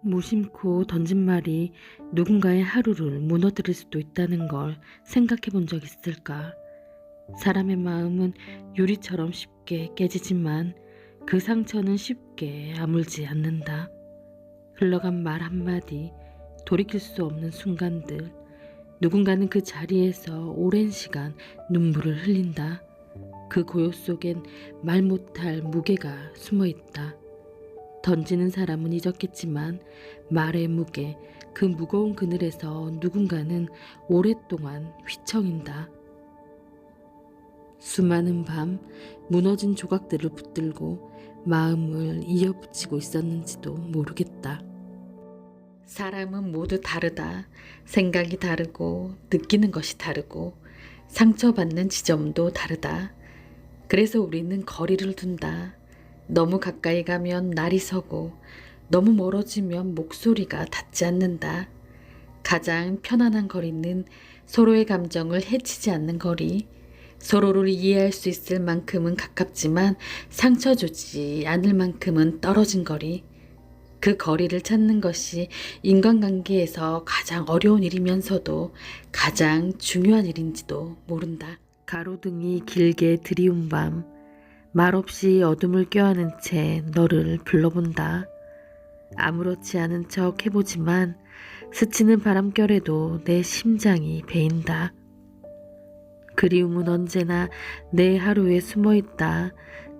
무심코 던진 말이 누군가의 하루를 무너뜨릴 수도 있다는 걸 생각해 본 적 있을까? 사람의 마음은 유리처럼 쉽게 깨지지만 그 상처는 쉽게 아물지 않는다. 흘러간 말 한마디, 돌이킬 수 없는 순간들, 누군가는 그 자리에서 오랜 시간 눈물을 흘린다. 그 고요 속엔 말 못할 무게가 숨어 있다. 던지는 사람은 잊었겠지만 말의 무게, 그 무거운 그늘에서 누군가는 오랫동안 휘청인다. 수많은 밤 무너진 조각들을 붙들고 마음을 이어붙이고 있었는지도 모르겠다. 사람은 모두 다르다. 생각이 다르고 느끼는 것이 다르고 상처받는 지점도 다르다. 그래서 우리는 거리를 둔다. 너무 가까이 가면 날이 서고 너무 멀어지면 목소리가 닿지 않는다. 가장 편안한 거리는 서로의 감정을 해치지 않는 거리. 서로를 이해할 수 있을 만큼은 가깝지만 상처 주지 않을 만큼은 떨어진 거리. 그 거리를 찾는 것이 인간관계에서 가장 어려운 일이면서도 가장 중요한 일인지도 모른다. 가로등이 길게 드리운 밤, 말없이 어둠을 껴안은 채 너를 불러본다. 아무렇지 않은 척 해보지만 스치는 바람결에도 내 심장이 베인다. 그리움은 언제나 내 하루에 숨어있다.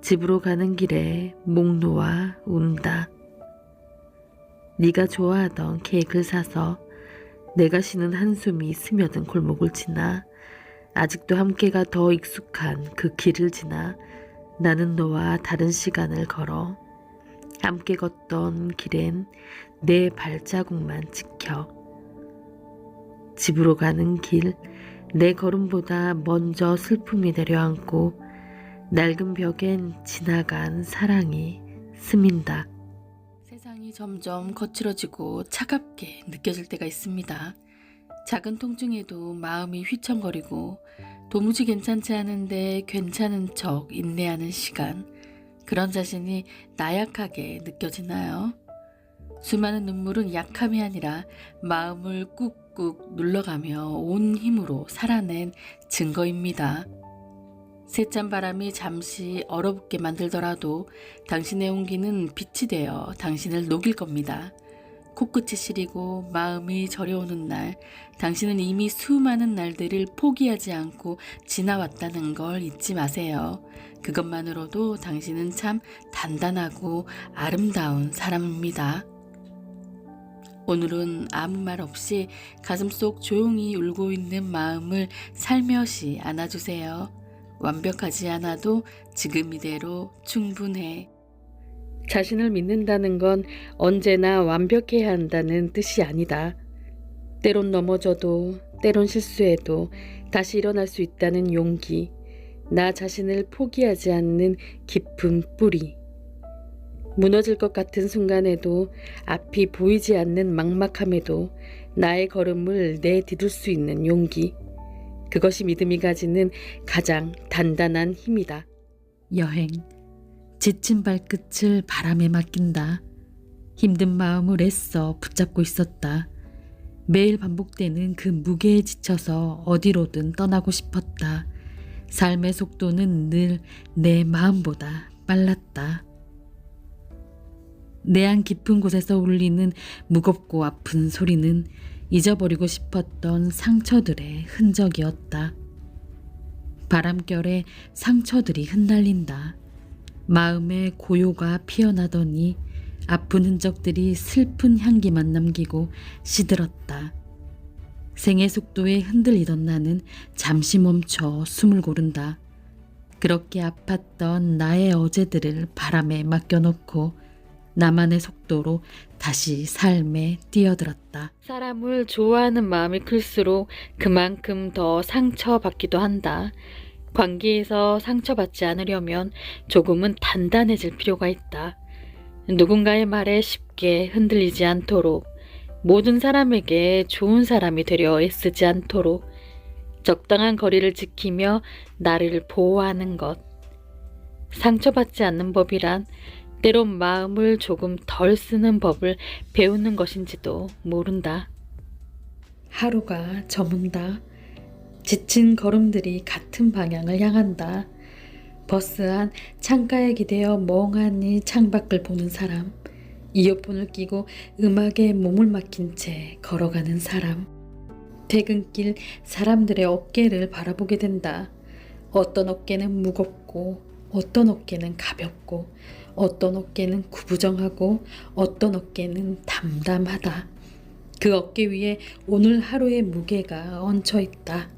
집으로 가는 길에 목 놓아 운다. 네가 좋아하던 케이크를 사서 내가 쉬는 한숨이 스며든 골목을 지나 아직도 함께가 더 익숙한 그 길을 지나 나는 너와 다른 시간을 걸어 함께 걷던 길엔 내 발자국만 찍혀 집으로 가는 길 내 걸음보다 먼저 슬픔이 내려앉고 낡은 벽엔 지나간 사랑이 스민다. 세상이 점점 거칠어지고 차갑게 느껴질 때가 있습니다. 작은 통증에도 마음이 휘청거리고 도무지 괜찮지 않은데 괜찮은 척 인내하는 시간, 그런 자신이 나약하게 느껴지나요? 수많은 눈물은 약함이 아니라 마음을 꾹꾹 눌러가며 온 힘으로 살아낸 증거입니다. 새찬 바람이 잠시 얼어붙게 만들더라도 당신의 온기는 빛이 되어 당신을 녹일 겁니다. 코끝이 시리고 마음이 저려오는 날, 당신은 이미 수많은 날들을 포기하지 않고 지나왔다는 걸 잊지 마세요. 그것만으로도 당신은 참 단단하고 아름다운 사람입니다. 오늘은 아무 말 없이 가슴속 조용히 울고 있는 마음을 살며시 안아주세요. 완벽하지 않아도 지금 이대로 충분해. 자신을 믿는다는 건 언제나 완벽해야 한다는 뜻이 아니다. 때론 넘어져도 때론 실수해도 다시 일어날 수 있다는 용기, 나 자신을 포기하지 않는 깊은 뿌리. 무너질 것 같은 순간에도 앞이 보이지 않는 막막함에도 나의 걸음을 내디딜 수 있는 용기. 그것이 믿음이 가지는 가장 단단한 힘이다. 여행. 지친 발끝을 바람에 맡긴다. 힘든 마음을 애써 붙잡고 있었다. 매일 반복되는 그 무게에 지쳐서 어디로든 떠나고 싶었다. 삶의 속도는 늘 내 마음보다 빨랐다. 내안 깊은 곳에서 울리는 무겁고 아픈 소리는 잊어버리고 싶었던 상처들의 흔적이었다. 바람결에 상처들이 흩날린다. 마음의 고요가 피어나더니 아픈 흔적들이 슬픈 향기만 남기고 시들었다. 생의 속도에 흔들리던 나는 잠시 멈춰 숨을 고른다. 그렇게 아팠던 나의 어제들을 바람에 맡겨놓고 나만의 속도로 다시 삶에 뛰어들었다. 사람을 좋아하는 마음이 클수록 그만큼 더 상처받기도 한다. 관계에서 상처받지 않으려면 조금은 단단해질 필요가 있다. 누군가의 말에 쉽게 흔들리지 않도록, 모든 사람에게 좋은 사람이 되려 애쓰지 않도록 적당한 거리를 지키며 나를 보호하는 것. 상처받지 않는 법이란 때론 마음을 조금 덜 쓰는 법을 배우는 것인지도 모른다. 하루가 저문다. 지친 걸음들이 같은 방향을 향한다. 버스 안 창가에 기대어 멍하니 창밖을 보는 사람, 이어폰을 끼고 음악에 몸을 맡긴 채 걸어가는 사람, 퇴근길 사람들의 어깨를 바라보게 된다. 어떤 어깨는 무겁고 어떤 어깨는 가볍고 어떤 어깨는 구부정하고 어떤 어깨는 담담하다. 그 어깨 위에 오늘 하루의 무게가 얹혀 있다.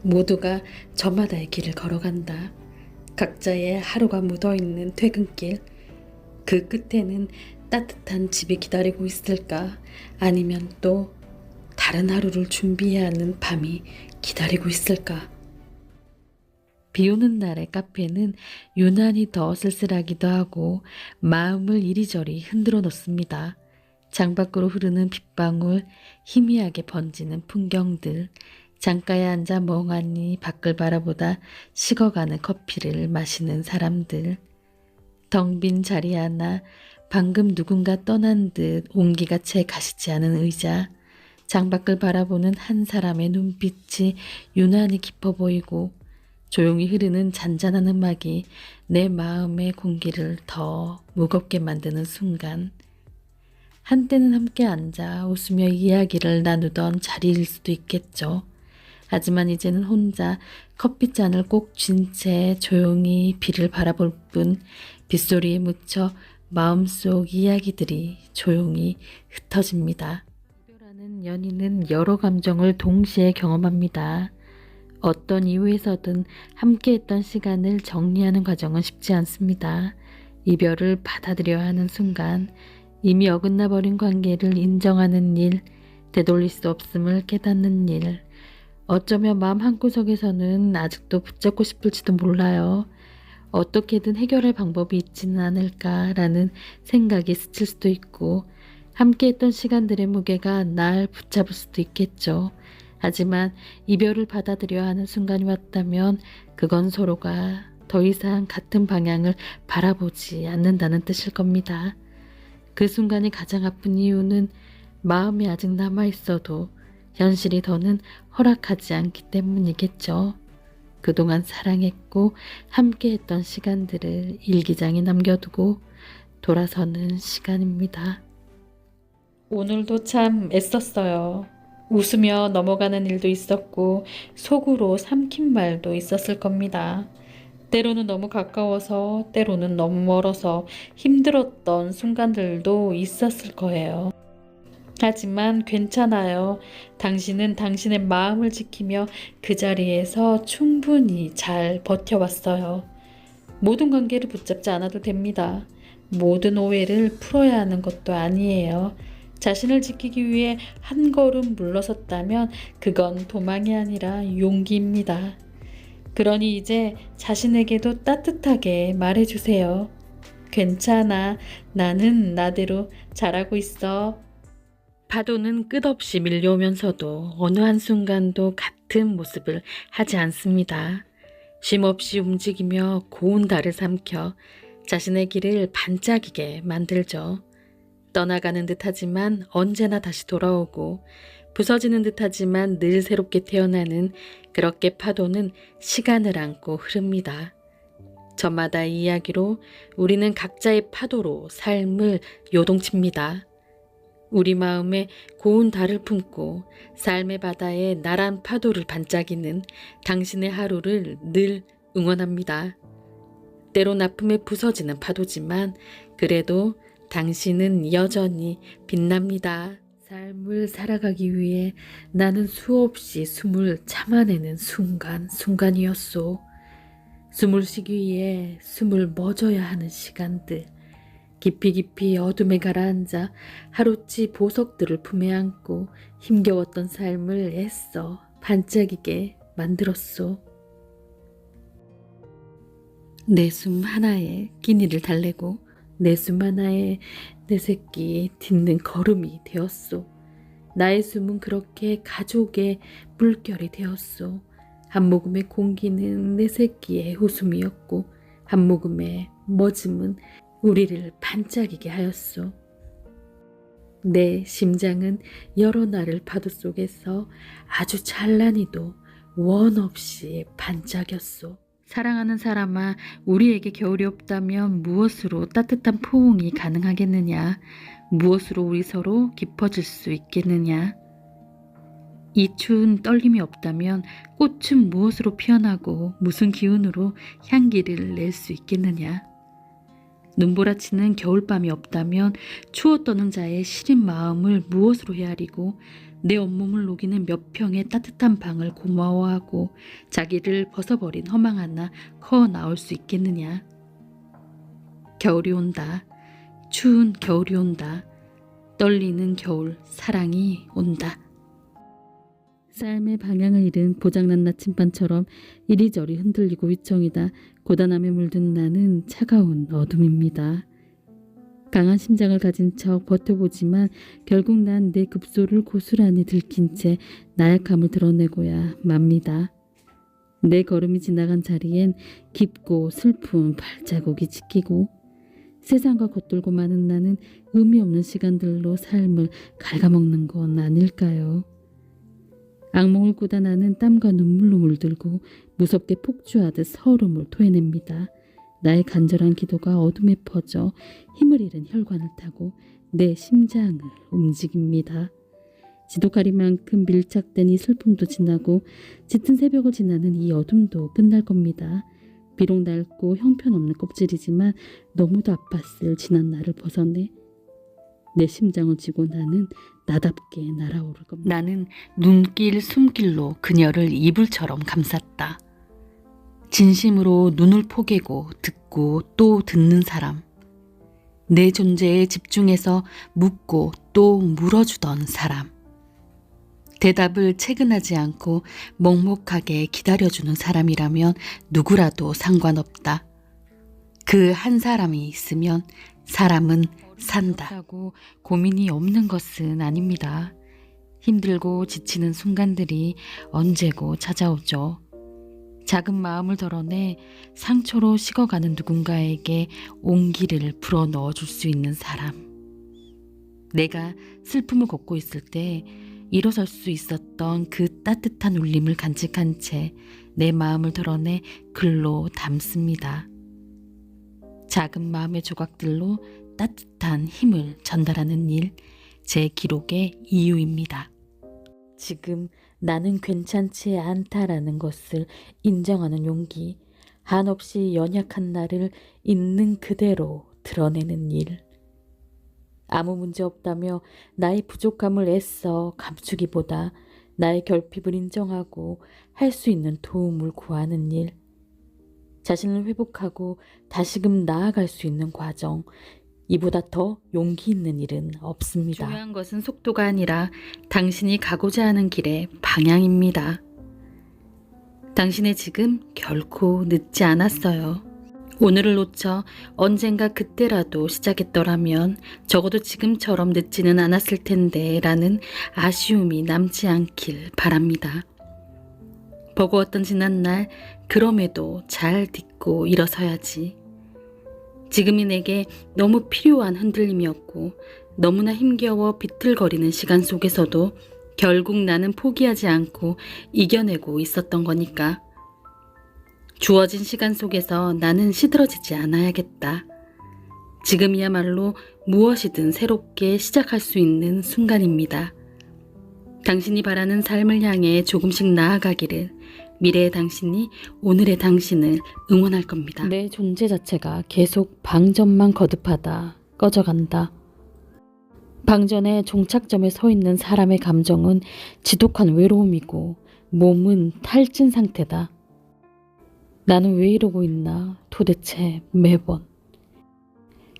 모두가 저마다의 길을 걸어간다. 각자의 하루가 묻어있는 퇴근길. 그 끝에는 따뜻한 집이 기다리고 있을까? 아니면 또 다른 하루를 준비해야 하는 밤이 기다리고 있을까? 비 오는 날의 카페는 유난히 더 쓸쓸하기도 하고 마음을 이리저리 흔들어 놓습니다. 창밖으로 흐르는 빗방울, 희미하게 번지는 풍경들, 창가에 앉아 멍하니 밖을 바라보다 식어가는 커피를 마시는 사람들, 텅 빈 자리 하나, 방금 누군가 떠난 듯 온기가 채 가시지 않은 의자, 창밖을 바라보는 한 사람의 눈빛이 유난히 깊어 보이고 조용히 흐르는 잔잔한 음악이 내 마음의 공기를 더 무겁게 만드는 순간, 한때는 함께 앉아 웃으며 이야기를 나누던 자리일 수도 있겠죠. 하지만 이제는 혼자 커피잔을 꼭 쥔 채 조용히 비를 바라볼 뿐 빗소리에 묻혀 마음속 이야기들이 조용히 흩어집니다. 이별하는 연인은 여러 감정을 동시에 경험합니다. 어떤 이유에서든 함께했던 시간을 정리하는 과정은 쉽지 않습니다. 이별을 받아들여야 하는 순간, 이미 어긋나 버린 관계를 인정하는 일, 되돌릴 수 없음을 깨닫는 일, 어쩌면 마음 한구석에서는 아직도 붙잡고 싶을지도 몰라요. 어떻게든 해결할 방법이 있지는 않을까라는 생각이 스칠 수도 있고, 함께했던 시간들의 무게가 날 붙잡을 수도 있겠죠. 하지만 이별을 받아들여야 하는 순간이 왔다면 그건 서로가 더 이상 같은 방향을 바라보지 않는다는 뜻일 겁니다. 그 순간이 가장 아픈 이유는 마음이 아직 남아있어도 현실이 더는 허락하지 않기 때문이겠죠. 그동안 사랑했고 함께했던 시간들을 일기장에 남겨두고 돌아서는 시간입니다. 오늘도 참 애썼어요. 웃으며 넘어가는 일도 있었고 속으로 삼킨 말도 있었을 겁니다. 때로는 너무 가까워서 때로는 너무 멀어서 힘들었던 순간들도 있었을 거예요. 하지만 괜찮아요. 당신은 당신의 마음을 지키며 그 자리에서 충분히 잘 버텨왔어요. 모든 관계를 붙잡지 않아도 됩니다. 모든 오해를 풀어야 하는 것도 아니에요. 자신을 지키기 위해 한 걸음 물러섰다면 그건 도망이 아니라 용기입니다. 그러니 이제 자신에게도 따뜻하게 말해주세요. 괜찮아. 나는 나대로 잘하고 있어. 파도는 끝없이 밀려오면서도 어느 한순간도 같은 모습을 하지 않습니다. 쉼없이 움직이며 고운 달을 삼켜 자신의 길을 반짝이게 만들죠. 떠나가는 듯하지만 언제나 다시 돌아오고 부서지는 듯하지만 늘 새롭게 태어나는 그렇게 파도는 시간을 안고 흐릅니다. 저마다의 이야기로 우리는 각자의 파도로 삶을 요동칩니다. 우리 마음에 고운 달을 품고 삶의 바다에 나란 파도를 반짝이는 당신의 하루를 늘 응원합니다. 때론 아픔에 부서지는 파도지만 그래도 당신은 여전히 빛납니다. 삶을 살아가기 위해 나는 수없이 숨을 참아내는 순간이었소. 숨을 쉬기 위해 숨을 멎어야 하는 시간들. 깊이 어둠에 가라앉아 하루치 보석들을 품에 안고 힘겨웠던 삶을 애써 반짝이게 만들었소. 내 숨 하나에 끼니를 달래고 내 숨 하나에 내 새끼 딛는 걸음이 되었소. 나의 숨은 그렇게 가족의 물결이 되었소. 한 모금의 공기는 내 새끼의 웃음이었고 한 모금의 멎음은 우리를 반짝이게 하였소. 내 심장은 여러 날을 파도 속에서 아주 찬란히도 원 없이 반짝였소. 사랑하는 사람아, 우리에게 겨울이 없다면 무엇으로 따뜻한 포옹이 가능하겠느냐? 무엇으로 우리 서로 깊어질 수 있겠느냐? 이 추운 떨림이 없다면 꽃은 무엇으로 피어나고 무슨 기운으로 향기를 낼 수 있겠느냐? 눈보라치는 겨울밤이 없다면 추워 떠는 자의 시린 마음을 무엇으로 헤아리고 내 온몸을 녹이는 몇 평의 따뜻한 방을 고마워하고 자기를 벗어버린 허망 하나 커 나올 수 있겠느냐? 겨울이 온다. 추운 겨울이 온다. 떨리는 겨울 사랑이 온다. 삶의 방향을 잃은 고장난 나침반처럼 이리저리 흔들리고 휘청이다 고단함에 물든 나는 차가운 어둠입니다. 강한 심장을 가진 척 버텨보지만 결국 난 내 급소를 고스란히 들킨 채 나약함을 드러내고야 맙니다. 내 걸음이 지나간 자리엔 깊고 슬픈 발자국이 찍히고 세상과 겉돌고 마는 나는 의미 없는 시간들로 삶을 갉아먹는 건 아닐까요? 악몽을 꾸다 나는 땀과 눈물로 물들고 무섭게 폭주하듯 서름을 토해냅니다. 나의 간절한 기도가 어둠에 퍼져 힘을 잃은 혈관을 타고 내 심장을 움직입니다. 지독하리만큼 밀착된 이 슬픔도 지나고 짙은 새벽을 지나는 이 어둠도 끝날 겁니다. 비록 낡고 형편없는 껍질이지만 너무도 아팠을 지난 날을 벗어내 내 심장을 쥐고 나는 나답게 날아오를 겁니다. 나는 눈길 숨길로 그녀를 이불처럼 감쌌다. 진심으로 눈을 포개고 듣고 또 듣는 사람. 내 존재에 집중해서 묻고 또 물어주던 사람. 대답을 체근하지 않고 먹먹하게 기다려주는 사람이라면 누구라도 상관없다. 그 한 사람이 있으면 사람은 산다. 고민이 없는 것은 아닙니다. 힘들고 지치는 순간들이 언제고 찾아오죠. 작은 마음을 덜어내 상처로 식어가는 누군가에게 온기를 불어 넣어줄 수 있는 사람. 내가 슬픔을 걷고 있을 때 일어설 수 있었던 그 따뜻한 울림을 간직한 채 내 마음을 덜어내 글로 담습니다. 작은 마음의 조각들로 따뜻한 힘을 전달하는 일, 제 기록의 이유입니다. 지금 나는 괜찮지 않다라는 것을 인정하는 용기, 한없이 연약한 나를 있는 그대로 드러내는 일. 아무 문제 없다며 나의 부족함을 애써 감추기보다 나의 결핍을 인정하고 할 수 있는 도움을 구하는 일. 자신을 회복하고 다시금 나아갈 수 있는 과정. 이보다 더 용기 있는 일은 없습니다. 중요한 것은 속도가 아니라 당신이 가고자 하는 길의 방향입니다. 당신의 지금 결코 늦지 않았어요. 오늘을 놓쳐 언젠가 그때라도 시작했더라면 적어도 지금처럼 늦지는 않았을 텐데 라는 아쉬움이 남지 않길 바랍니다. 버거웠던 지난날 그럼에도 잘 딛고 일어서야지. 지금이 내게 너무 필요한 흔들림이었고 너무나 힘겨워 비틀거리는 시간 속에서도 결국 나는 포기하지 않고 이겨내고 있었던 거니까. 주어진 시간 속에서 나는 시들어지지 않아야겠다. 지금이야말로 무엇이든 새롭게 시작할 수 있는 순간입니다. 당신이 바라는 삶을 향해 조금씩 나아가기를 미래의 당신이 오늘의 당신을 응원할 겁니다. 내 존재 자체가 계속 방전만 거듭하다 꺼져간다. 방전의 종착점에 서 있는 사람의 감정은 지독한 외로움이고 몸은 탈진 상태다. 나는 왜 이러고 있나 도대체 매번.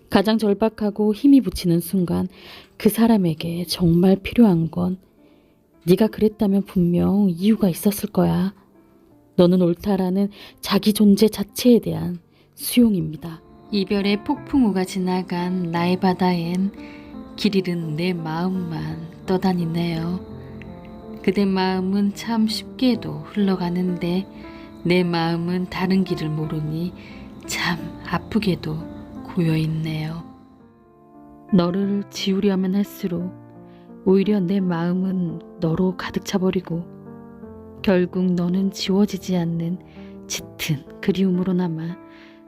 가장 절박하고 힘이 붙이는 순간 그 사람에게 정말 필요한 건 네가 그랬다면 분명 이유가 있었을 거야. 너는 옳다라는 자기 존재 자체에 대한 수용입니다. 이별의 폭풍우가 지나간 나의 바다엔 길 잃은 내 마음만 떠다니네요. 그대 마음은 참 쉽게도 흘러가는데 내 마음은 다른 길을 모르니 참 아프게도 고여있네요. 너를 지우려면 할수록 오히려 내 마음은 너로 가득 차버리고 결국 너는 지워지지 않는 짙은 그리움으로 남아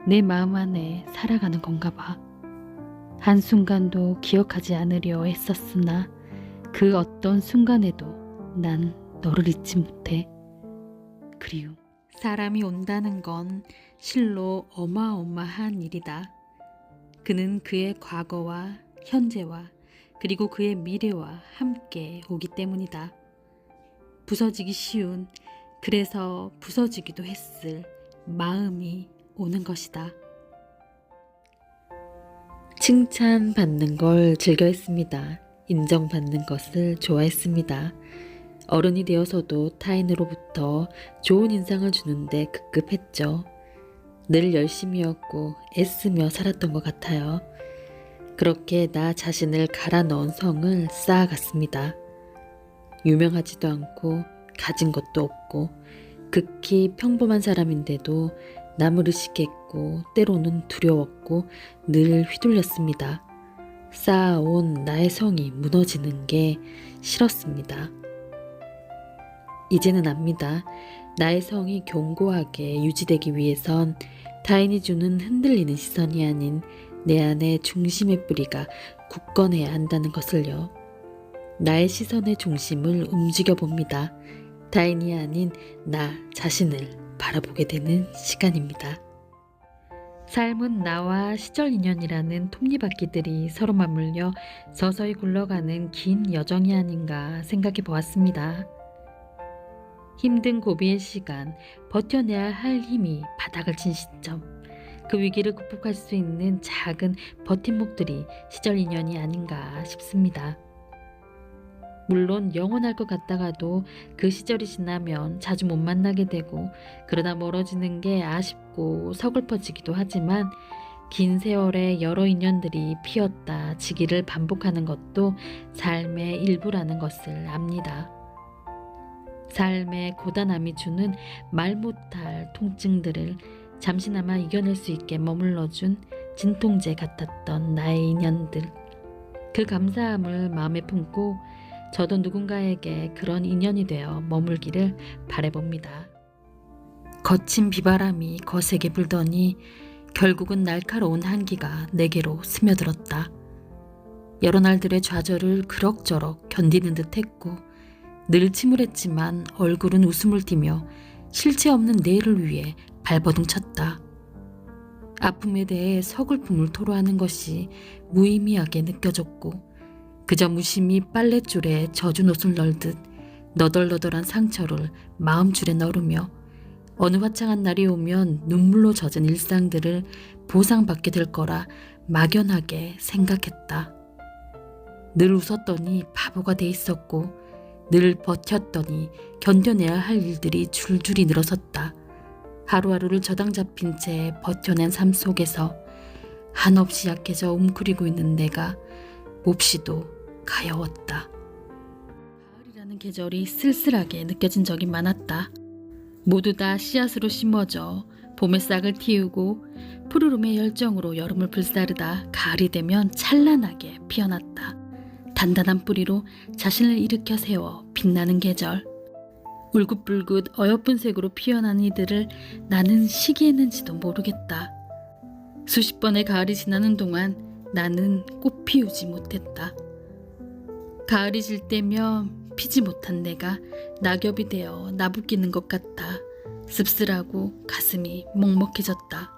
내 마음 안에 살아가는 건가 봐. 한순간도 기억하지 않으려 했었으나 그 어떤 순간에도 난 너를 잊지 못해. 그리움. 사람이 온다는 건 실로 어마어마한 일이다. 그는 그의 과거와 현재와 그리고 그의 미래와 함께 오기 때문이다. 부서지기 쉬운, 그래서 부서지기도 했을 마음이 오는 것이다. 칭찬받는 걸 즐겨했습니다. 인정받는 것을 좋아했습니다. 어른이 되어서도 타인으로부터 좋은 인상을 주는데 급급했죠. 늘 열심히였고 애쓰며 살았던 것 같아요. 그렇게 나 자신을 갈아 넣은 성을 쌓아갔습니다. 유명하지도 않고 가진 것도 없고 극히 평범한 사람인데도 남을 의식했고 때로는 두려웠고 늘 휘둘렸습니다. 쌓아온 나의 성이 무너지는 게 싫었습니다. 이제는 압니다. 나의 성이 견고하게 유지되기 위해선 타인이 주는 흔들리는 시선이 아닌 내 안의 중심의 뿌리가 굳건해야 한다는 것을요. 나의 시선의 중심을 움직여 봅니다. 타인이 아닌 나 자신을 바라보게 되는 시간입니다. 삶은 나와 시절 인연이라는 톱니바퀴들이 서로 맞물려 서서히 굴러가는 긴 여정이 아닌가 생각해 보았습니다. 힘든 고비의 시간, 버텨내야 할 힘이 바닥을 친 시점, 그 위기를 극복할 수 있는 작은 버팀목들이 시절 인연이 아닌가 싶습니다. 물론 영원할 것 같다가도 그 시절이 지나면 자주 못 만나게 되고 그러다 멀어지는 게 아쉽고 서글퍼지기도 하지만 긴 세월의 여러 인연들이 피었다 지기를 반복하는 것도 삶의 일부라는 것을 압니다. 삶의 고단함이 주는 말 못할 통증들을 잠시나마 이겨낼 수 있게 머물러준 진통제 같았던 나의 인연들. 그 감사함을 마음에 품고 저도 누군가에게 그런 인연이 되어 머물기를 바라봅니다. 거친 비바람이 거세게 불더니 결국은 날카로운 한기가 내게로 스며들었다. 여러 날들의 좌절을 그럭저럭 견디는 듯 했고 늘 침울했지만 얼굴은 웃음을 띠며 실체 없는 내일을 위해 발버둥 쳤다. 아픔에 대해 서글픔을 토로하는 것이 무의미하게 느껴졌고 그저 무심히 빨랫줄에 젖은 옷을 널듯 너덜너덜한 상처를 마음줄에 널으며 어느 화창한 날이 오면 눈물로 젖은 일상들을 보상받게 될 거라 막연하게 생각했다. 늘 웃었더니 바보가 돼 있었고 늘 버텼더니 견뎌내야 할 일들이 줄줄이 늘어섰다. 하루하루를 저당 잡힌 채 버텨낸 삶 속에서 한없이 약해져 웅크리고 있는 내가 몹시도 가여웠다. 가을이라는 계절이 쓸쓸하게 느껴진 적이 많았다. 모두 다 씨앗으로 심어져 봄의 싹을 틔우고 푸르름의 열정으로 여름을 불사르다 가을이 되면 찬란하게 피어났다. 단단한 뿌리로 자신을 일으켜 세워 빛나는 계절. 울긋불긋 어여쁜 색으로 피어난 이들을 나는 시기했는지도 모르겠다. 수십 번의 가을이 지나는 동안 나는 꽃 피우지 못했다. 가을이 질 때면 피지 못한 내가 낙엽이 되어 나부끼는 것 같아 씁쓸하고 가슴이 먹먹해졌다.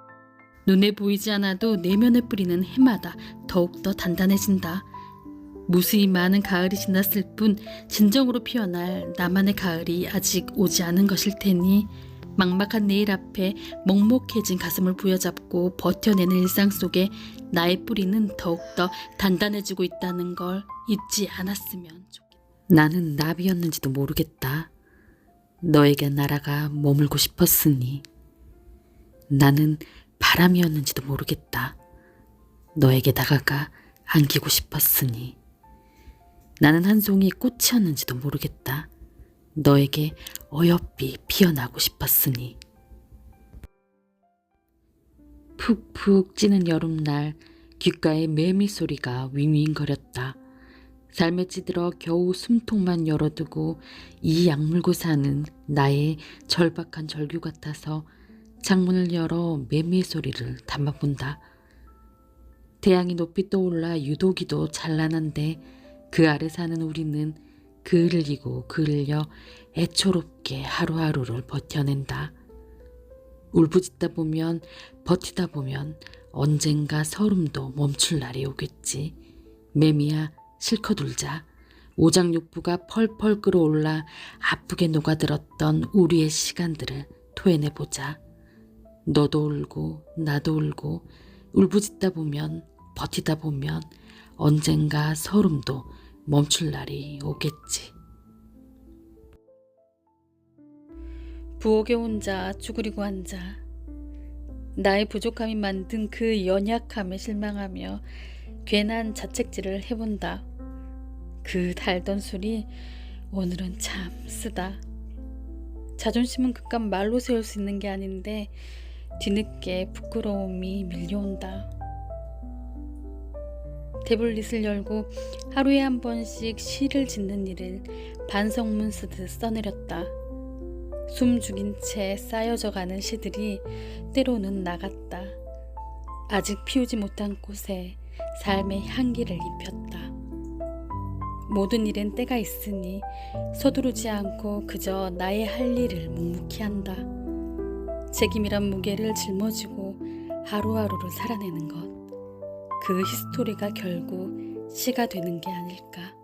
눈에 보이지 않아도 내면에 뿌리는 해마다 더욱더 단단해진다. 무수히 많은 가을이 지났을 뿐 진정으로 피어날 나만의 가을이 아직 오지 않은 것일 테니 막막한 내일 앞에 먹먹해진 가슴을 부여잡고 버텨내는 일상 속에 나의 뿌리는 더욱더 단단해지고 있다는 걸 잊지 않았으면 좋겠다. 나는 나비였는지도 모르겠다. 너에게 날아가 머물고 싶었으니. 나는 바람이었는지도 모르겠다. 너에게 다가가 안기고 싶었으니. 나는 한 송이 꽃이었는지도 모르겠다. 너에게 어여삐 피어나고 싶었으니. 푹푹 찌는 여름날 귓가에 매미 소리가 윙윙거렸다. 삶에 찌들어 겨우 숨통만 열어두고 이 약물고 사는 나의 절박한 절규 같아서 창문을 열어 매미의 소리를 담아본다. 태양이 높이 떠올라 유도기도 찬란한데 그 아래 사는 우리는 그을리고 그을려 애초롭게 하루하루를 버텨낸다. 울부짖다 보면 버티다 보면 언젠가 서름도 멈출 날이 오겠지. 매미야 실컷 울자. 오장육부가 펄펄 끓어올라 아프게 녹아들었던 우리의 시간들을 토해내보자. 너도 울고 나도 울고 울부짖다 보면 버티다 보면 언젠가 서름도 멈출 날이 오겠지. 부엌에 혼자 쭈그리고 앉아 나의 부족함이 만든 그 연약함에 실망하며 괜한 자책질을 해본다. 그 달던 술이 오늘은 참 쓰다. 자존심은 그깟 말로 세울 수 있는 게 아닌데 뒤늦게 부끄러움이 밀려온다. 태블릿을 열고 하루에 한 번씩 시를 짓는 일을 반성문 쓰듯 써내렸다. 숨 죽인 채 쌓여져 가는 시들이 때로는 나갔다. 아직 피우지 못한 꽃에 삶의 향기를 입혔다. 모든 일엔 때가 있으니 서두르지 않고 그저 나의 할 일을 묵묵히 한다. 책임이란 무게를 짊어지고 하루하루를 살아내는 것. 그 히스토리가 결국 시가 되는 게 아닐까.